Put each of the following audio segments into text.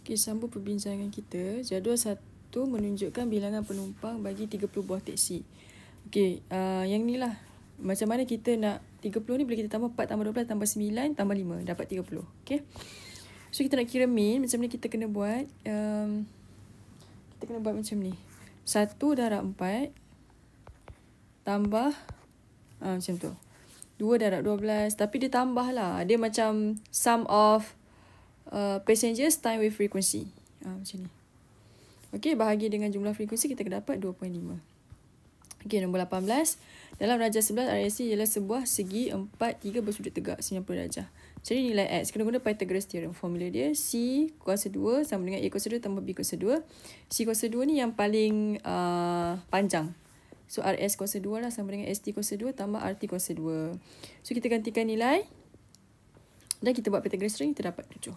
Okey, sambung perbincangan kita. Jadual 1 menunjukkan bilangan penumpang bagi 30 buah teksi. Okey, yang ni lah. Macam mana kita nak 30 ni, bila kita tambah 4 tambah 12 tambah 9 tambah 5 dapat 30. Okey. So kita nak kira min, macam mana kita kena buat? Kita kena buat macam ni. 1 darab 4 tambah macam tu. 2 darab 12, tapi dia tambah lah. Dia macam sum of passengers time with frequency. Macam ni. Okey, bahagi dengan jumlah frekuensi kita akan dapat 2.5. Okey, nombor 18. Dalam darjah 11, RSC ialah sebuah segi 4, 3 bersudut tegak 90 darjah. Cari nilai X. Kena guna Pythagoras theorem. Formula dia C kuasa 2 sama dengan A kuasa 2 tambah B kuasa 2. C kuasa 2 ni yang paling panjang. So, RS kuasa 2 lah sama dengan ST kuasa 2 tambah RT kuasa 2. So, kita gantikan nilai. Dan kita buat Pythagoras theorem, kita dapat 7.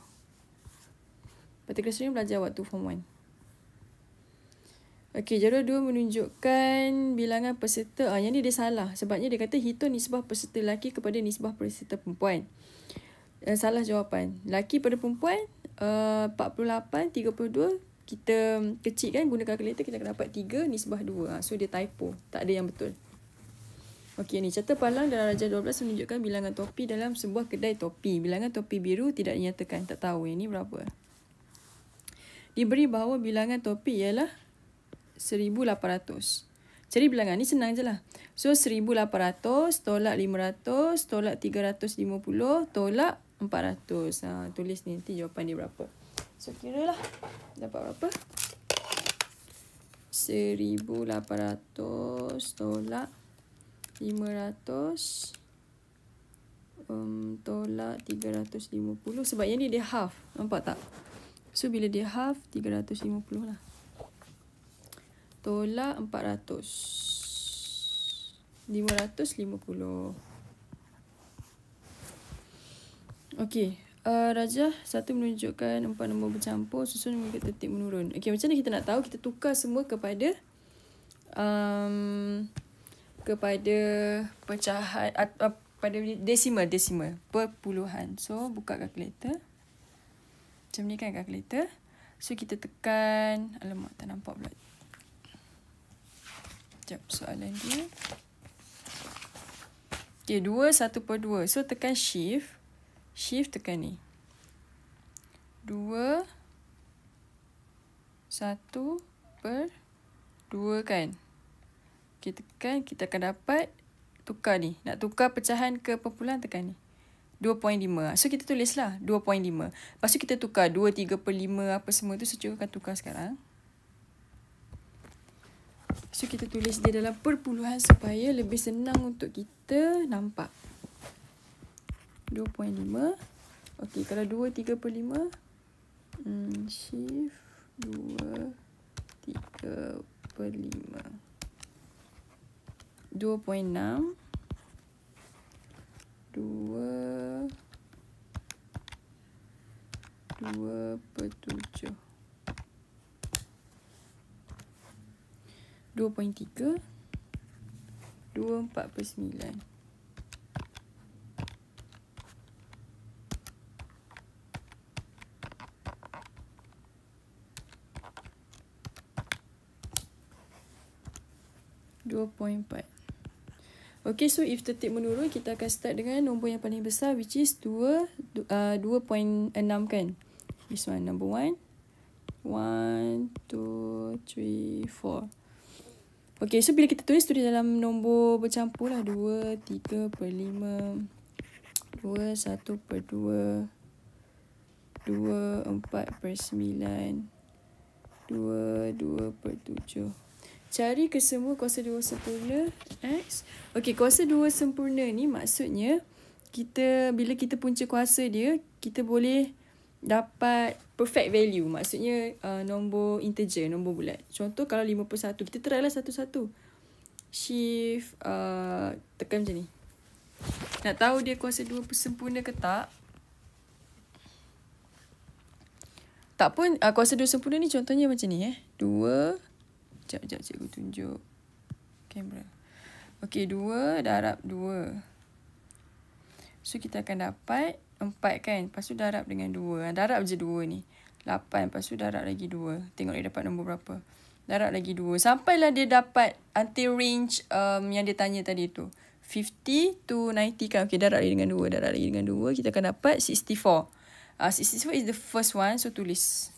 Pythagoras theorem belajar waktu form 1. Okey, jadual 2 menunjukkan bilangan peserta. Yang ni dia salah. Sebabnya dia kata hitung nisbah peserta lelaki kepada nisbah peserta perempuan. Salah jawapan. Lelaki pada perempuan 48, 32. Kita kecilkan, guna kalkulator, kita akan dapat 3 nisbah 2. So, dia typo. Tak ada yang betul. Okey, ni carta palang dalam darjah 12 menunjukkan bilangan topi dalam sebuah kedai topi. Bilangan topi biru tidak dinyatakan. Tak tahu yang ni berapa. Diberi bahawa bilangan topi ialah 1,800. Cari bilangan ni senang je lah. So, 1,800 tolak 500 tolak 350 tolak 400. Tulis ni nanti jawapan dia berapa. So, kira lah. Dapat berapa? 1,800 tolak 500 tolak 350. Sebab yang ni dia half. Nampak tak? So, bila dia half, 350 lah. Tolak 400. 550. Okey. Rajah 1 menunjukkan 4 nombor bercampur susun mengikut tertib menurun. Okey, macam mana kita nak tahu? Kita tukar semua kepada pecahan, pada desimal perpuluhan. So, buka kalkulator. Macam ni kan kalkulator. So, kita tekan. Alamak, tak nampak pula. Sekejap, soalan dia. Okay, 2, 1/2. So, tekan shift. Shift tekan ni. 2, 1/2 kan. Okay, tekan. Kita akan dapat tukar ni. Nak tukar pecahan ke perpuluhan, tekan ni. 2.5. So, kita tulislah 2.5. Lepas tu kita tukar 2, 3/5 apa semua tu. So, cikgu akan tukar sekarang. So, kita tulis dia dalam perpuluhan supaya lebih senang untuk kita nampak. 2.5. Okey, kalau 2, 3/5. Shift 2, 3/5. 2.6. 2/7. 2.3. 2/4/9. 2.4. Okay, so if tertib menurun, kita akan start dengan nombor yang paling besar, which is 2.6 kan. This one, number 1. 1, 2, 3, 4. Okay, so bila kita tulis dalam nombor bercampur lah. 2, 3/5. 2, 1/2. 2, 4/9. 2, 2/7. Cari kesemua kuasa 2 sempurna X. Okey, kuasa 2 sempurna ni maksudnya bila kita punca kuasa dia, kita boleh dapat perfect value. Maksudnya nombor integer, nombor bulat. Contoh kalau 51, kita try lah satu-satu. Shift tekan macam ni. Nak tahu dia kuasa 2 sempurna ke tak? Tak pun kuasa 2 sempurna ni contohnya macam ni 2. Sekejap cikgu tunjuk kamera. Okey, 2 darab 2. So, kita akan dapat 4 kan. Lepas tu darab dengan 2. Darab je 2 ni. 8. Lepas tu darab lagi 2. Tengok dia dapat nombor berapa. Darab lagi 2. Sampailah dia dapat until range yang dia tanya tadi tu. 50 to 90 kan. Okay, darab lagi dengan 2. Darab lagi dengan 2. Kita akan dapat 64. 64 is the first one. So, tulis.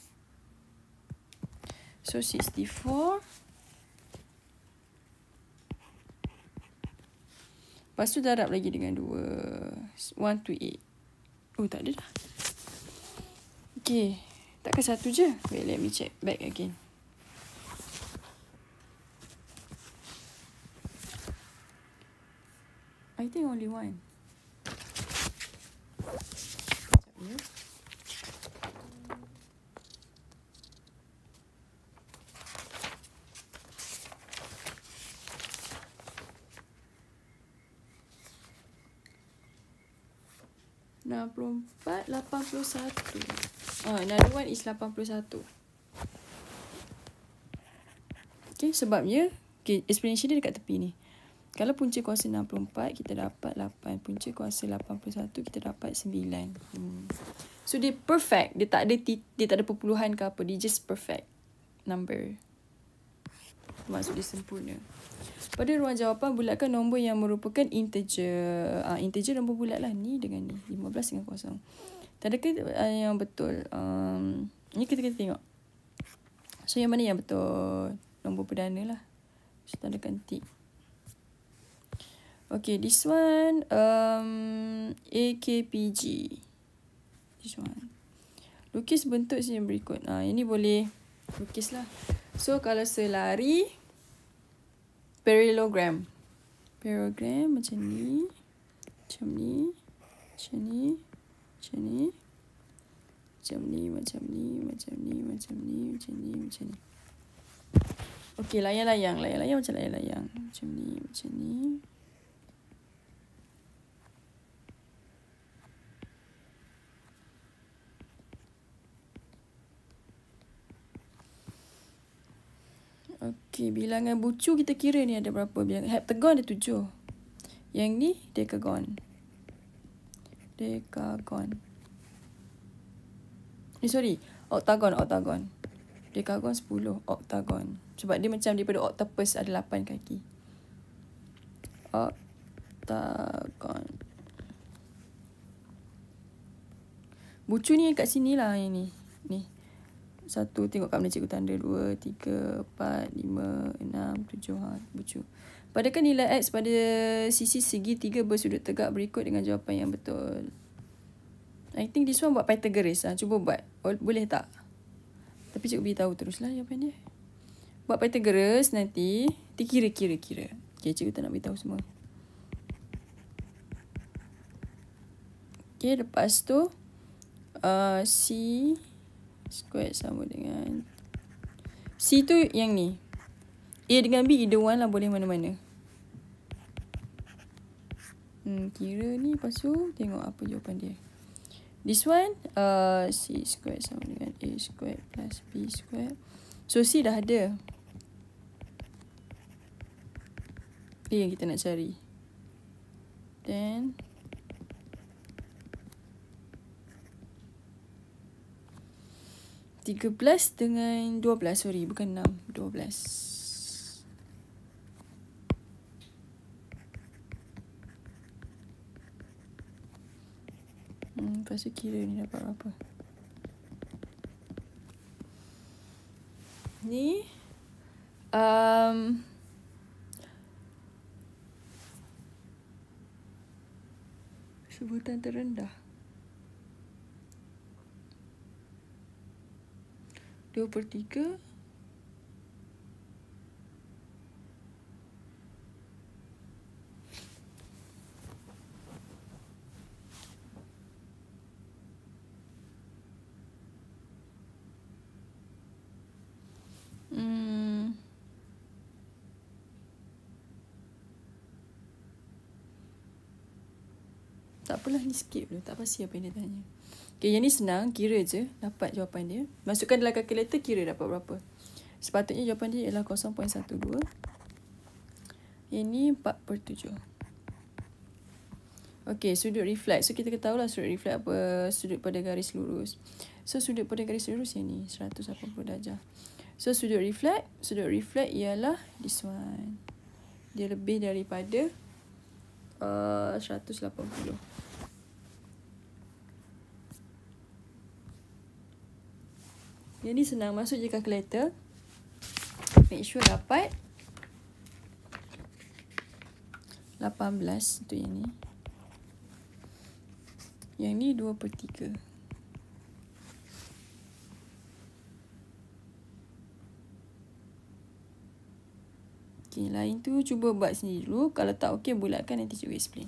So, 64. Lepas tu darab lagi dengan 2. 1 to 8. Oh, tak ada dah. Okay. Takkan satu je. Wait, let me check back again. I think only one. Sekejap ya. Empat, 81. Another one is 81. Okay, sebabnya, okay, explanation dia dekat tepi ni. Kalau punca kuasa 64, kita dapat 8. Punca kuasa 81, kita dapat 9. So, dia perfect. Dia tak ada perpuluhan ke apa. Dia just perfect number. Maksud dia sempurna. Pada ruang jawapan, bulatkan nombor yang merupakan integer. Integer nombor bulat lah. Ni dengan ni. 15 dengan kosong. Tadakah yang betul? Ni kita tengok. So, yang mana yang betul? Nombor perdana lah. So, tandakan tick. Okay, this one. AKPG. This one. Lukis bentuk yang berikut. Ini boleh lukis lah. So, kalau selari, parallelogram. Parallelogram macam ni. Macam ni. Macam ni. Macam ni. Macam ni. Macam ni. Macam ni. Macam ni. Macam ni. Macam ni. Okey, layang-layang. Layang-layang macam layang-layang. Macam ni. Macam ni. Okey, bilangan bucu kita kira ni ada berapa? Bilangan heptagon ada 7. Yang ni dekagon. Dekagon. Sorry. Oktagon. Dekagon 10. Oktagon. Sebab dia macam daripada octopus ada 8 kaki. Oktagon. Bucu ni kat sini lah yang ni. Ni. 1, tengok kat mana cikgu tanda. 2, 3, 4, 5, 6, 7. Bucu. Padakan nilai X pada sisi segi 3 bersudut tegak berikut dengan jawapan yang betul. I think this one buat Pythagoras. Cuba buat. Boleh tak? Tapi cikgu beritahu teruslah jawapan dia. Buat Pythagoras nanti. Kira. Okay, cikgu tak nak beritahu semua. Okay, lepas tu. C squared sama dengan C tu yang ni. A dengan B either one lah, boleh mana-mana. Kira ni, lepas tu tengok apa jawapan dia. This one C squared sama dengan A squared plus B squared. So C dah ada. A yang kita nak cari. Then 13 dengan 12. Sorry, bukan 6. 12. Lepas tu kira ni dapat apa. Ni. Sebutan terendah. 2/3. Tak apalah, ni skip dulu. Tak pasti apa yang dia tanya. Okay, yang ni senang. Kira je. Dapat jawapan dia. Masukkan dalam kalkulator, kira dapat berapa. Sepatutnya jawapan dia ialah 0.12. Yang ni 4/7. Okey, sudut reflect. So, kita ketahuilah sudut reflect apa, sudut pada garis lurus. So, sudut pada garis lurus yang ni, 180 darjah. So, sudut reflect ialah this one. Dia lebih daripada 180. Jadi, senang masuk je calculator. Make sure dapat 18 tu yang ni. Yang ni 2/3. Okay, lain tu cuba buat sendiri dulu. Kalau tak okey, bulatkan, nanti cikgu explain.